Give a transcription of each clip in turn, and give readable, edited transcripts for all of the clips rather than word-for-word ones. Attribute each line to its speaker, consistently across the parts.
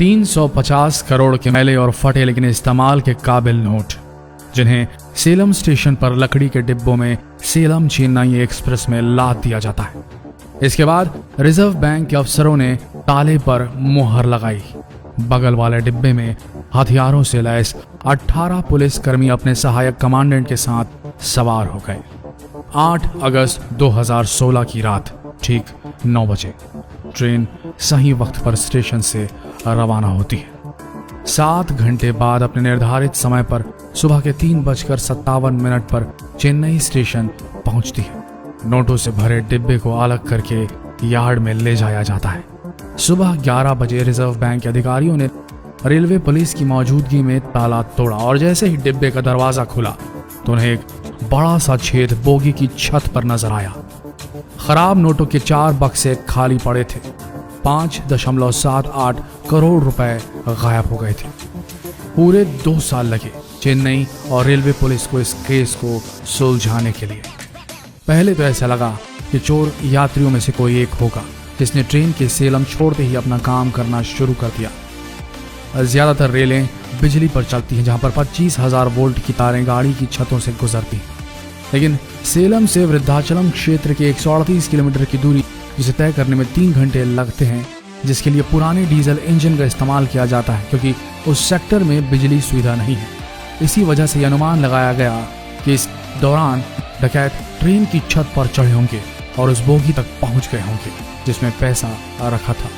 Speaker 1: 350 करोड़ के मैले और फटे लेकिन इस्तेमाल के काबिल नोट, जिन्हें सेलम स्टेशन पर लकड़ी के डिब्बों में सेलम चेन्नई एक्सप्रेस में लाद दिया जाता है। इसके बाद रिजर्व बैंक के अफसरों ने ताले पर मुहर लगाई। बगल वाले डिब्बे में हथियारों से लैस 18 पुलिसकर्मी अपने सहायक कमांडेंट के साथ सवार हो गए। 8 अगस्त 2016 की रात ठीक 9 बजे ट्रेन सही वक्त पर स्टेशन से रवाना होती है। 7 घंटे बाद अपने निर्धारित समय पर सुबह के 3:57 पर चेन्नई स्टेशन पहुंचती है। नोटों से भरे डिब्बे को अलग करके यार्ड में ले जाया जाता है। सुबह 11 बजे रिजर्व बैंक के अधिकारियों ने रेलवे पुलिस की मौजूदगी में ताला तोड़ा और जैसे ही डिब्बे का दरवाजा खुला तो उन्हें एक बड़ा सा छेद बोगी की छत पर नजर आया। खराब नोटों के 4 बक्से खाली पड़े थे। 5.78 करोड़ रुपए गायब हो गए थे। पूरे 2 साल लगे चेन्नई और रेलवे पुलिस को इस केस को सुलझाने के लिए। पहले तो ऐसा लगा कि चोर यात्रियों में से कोई एक होगा जिसने ट्रेन के सेलम छोड़ते ही अपना काम करना शुरू कर दिया। ज्यादातर रेलें बिजली पर चलती हैं, जहां पर 25,000 वोल्ट की तारें गाड़ी की छतों से गुजरती हैं। लेकिन सेलम से वृद्धाचलम क्षेत्र के 138 किलोमीटर की दूरी, जिसे तय करने में 3 घंटे लगते हैं, जिसके लिए पुराने डीजल इंजन का इस्तेमाल किया जाता है क्योंकि उस सेक्टर में बिजली सुविधा नहीं है। इसी वजह से यह अनुमान लगाया गया कि इस दौरान डकैत ट्रेन की छत पर चढ़े होंगे और उस बोगी तक पहुंच गए होंगे जिसमें पैसा रखा था।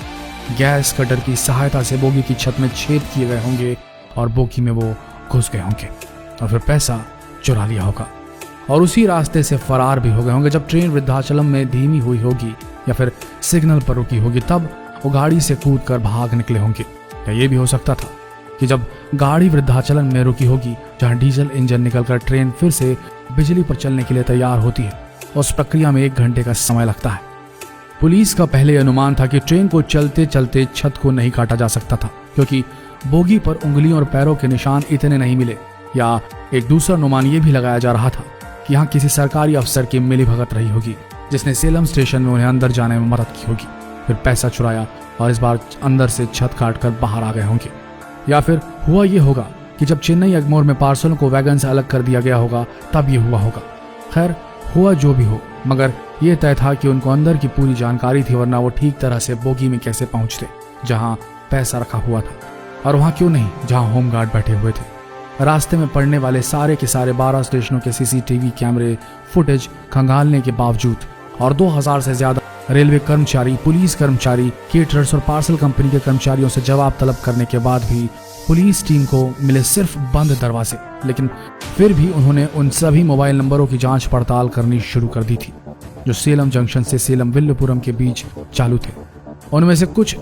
Speaker 1: गैस कटर की सहायता से बोगी की छत में छेद किए गए होंगे और बोगी में वो घुस गए होंगे और फिर पैसा चुरा लिया होगा और उसी रास्ते से फरार भी हो गए होंगे। जब ट्रेन वृद्धाचलम में धीमी हुई होगी या फिर सिग्नल पर रुकी होगी तब वो गाड़ी से कूदकर भाग निकले होंगे। या ये भी हो सकता था कि जब गाड़ी वृद्धाचलम में रुकी होगी जहां डीजल इंजन निकलकर ट्रेन फिर से बिजली पर चलने के लिए तैयार होती है, उस प्रक्रिया में 1 घंटे का समय लगता है। पुलिस का पहले अनुमान था कि ट्रेन को चलते चलते छत को नहीं काटा जा सकता था क्योंकि बोगी पर उंगलियों और पैरों के निशान इतने नहीं मिले। या एक दूसरा अनुमान यह भी लगाया जा रहा था कि यहाँ किसी सरकारी अफसर की मिलीभगत रही होगी जिसने सेलम स्टेशन में उन्हें अंदर जाने में मदद की होगी, फिर पैसा चुराया और इस बार अंदर से छत काटकर बाहर आ गए होंगे। या फिर हुआ ये होगा कि जब चेन्नई एग्मोर में पार्सलों को वैगन से अलग कर दिया गया होगा तब ये हुआ होगा। खैर हुआ जो भी हो, मगर यह तय था कि उनको अंदर की पूरी जानकारी थी, वरना वो ठीक तरह से बोगी में कैसे पहुंचते जहां पैसा रखा हुआ था, और वहां क्यों नहीं जहां होमगार्ड बैठे हुए थे। रास्ते में पड़ने वाले सारे के सारे 12 स्टेशनों के सीसीटीवी कैमरे फुटेज खंगालने के बावजूद और 2000 से ज्यादा रेलवे कर्मचारी, पुलिस कर्मचारी, केटरर्स और पार्सल कंपनी के कर्मचारियों से जवाब तलब करने के बाद भी पुलिस टीम को मिले सिर्फ बंद दरवाजे। लेकिन फिर भी उन्होंने उन सभी मोबाइल नंबरों की जांच पड़ताल करनी शुरू कर दी थी जो सेलम जंक्शन से सेलम विल्लुपुरम के बीच चालू थे। उनमें से कुछ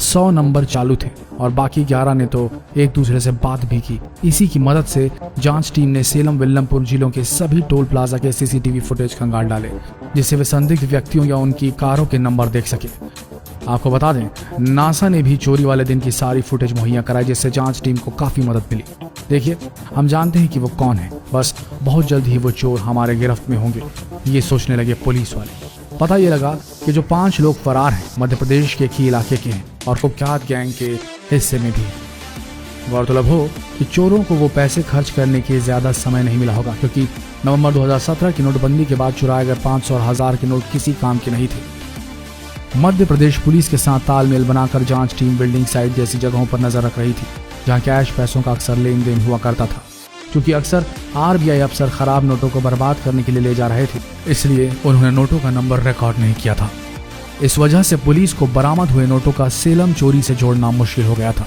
Speaker 1: 100 नंबर चालू थे और बाकी 11 ने तो एक दूसरे से बात भी की। इसी की मदद से जांच टीम ने सेलम विल्लमपुर जिलों के सभी टोल प्लाजा के सीसीटीवी फुटेज खंगाल डाले जिससे वे संदिग्ध व्यक्तियों या उनकी कारों के नंबर देख सके। आपको बता दें, नासा ने भी चोरी वाले दिन की सारी फुटेज मुहैया कराई जिससे जांच टीम को काफी मदद मिली। देखिए, हम जानते हैं कि वो कौन है, बस बहुत जल्द ही वो चोर हमारे गिरफ्त में होंगे, ये सोचने लगे पुलिस वाले। पता ये लगा कि जो 5 लोग फरार हैं मध्य प्रदेश के एक ही इलाके के हैं और कुख्यात गैंग के हिस्से में भी हैं। गौरतलब हो कि चोरों को वो पैसे खर्च करने के ज्यादा समय नहीं मिला होगा क्योंकि नवंबर 2017 की नोटबंदी के बाद चुराए गए 500 और 1000 के नोट किसी काम के नहीं थे। मध्य प्रदेश पुलिस के साथ तालमेल बनाकर जांच टीम बिल्डिंग साइट जैसी जगहों पर नजर रख रही थी जहां कैश पैसों का अक्सर लेन देन हुआ करता था। क्योंकि अक्सर आरबीआई अफसर खराब नोटों को बर्बाद करने के लिए ले जा रहे थे, इसलिए उन्होंने नोटों का नंबर रिकॉर्ड नहीं किया था। इस वजह से पुलिस को बरामद हुए नोटों का सेलम चोरी से जोड़ना मुश्किल हो गया था।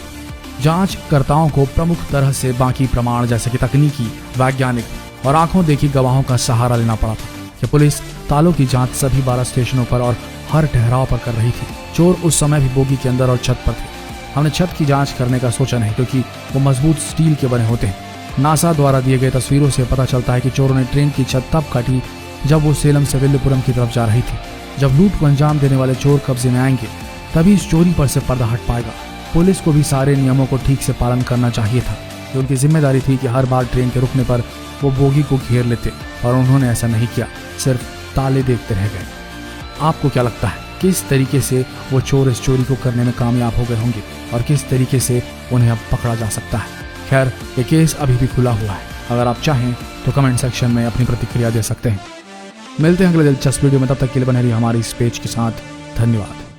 Speaker 1: जांचकर्ताओं को प्रमुख तरह से बाकी प्रमाण जैसे कि तकनीकी, वैज्ञानिक और आंखों देखी गवाहों का सहारा लेना पड़ा था कि पुलिस तालों की जांच सभी 12 स्टेशनों पर और हर ठहराव पर कर रही थी। चोर उस समय भी बोगी के अंदर और छत पर थे। हमने छत की जांच करने का सोचा नहीं क्योंकि वो मजबूत स्टील के बने होते हैं। नासा द्वारा दिए गए तस्वीरों से पता चलता है कि चोरों ने ट्रेन की छत तब काटी जब वो सेलम से विल्लुपुरम की तरफ जा रही थी। जब लूट को अंजाम देने वाले चोर कब्जे में आएंगे तभी इस चोरी पर से पर्दा हट पाएगा। पुलिस को भी सारे नियमों को ठीक से पालन करना चाहिए था। तो उनकी जिम्मेदारी थी कि हर बार ट्रेन के रुकने पर वो बोगी को घेर लेते, और उन्होंने ऐसा नहीं किया, सिर्फ ताले देखते रह गए। आपको क्या लगता है, किस तरीके से वो चोर इस चोरी को करने में कामयाब हो गए होंगे और किस तरीके से उन्हें अब पकड़ा जा सकता है। खैर, ये केस अभी भी खुला हुआ है। अगर आप चाहें तो कमेंट सेक्शन में अपनी प्रतिक्रिया दे सकते हैं। मिलते हैं अगले दिलचस्प वीडियो में, तब तक के लिए बने रहिए हमारी इस पेज के साथ। धन्यवाद।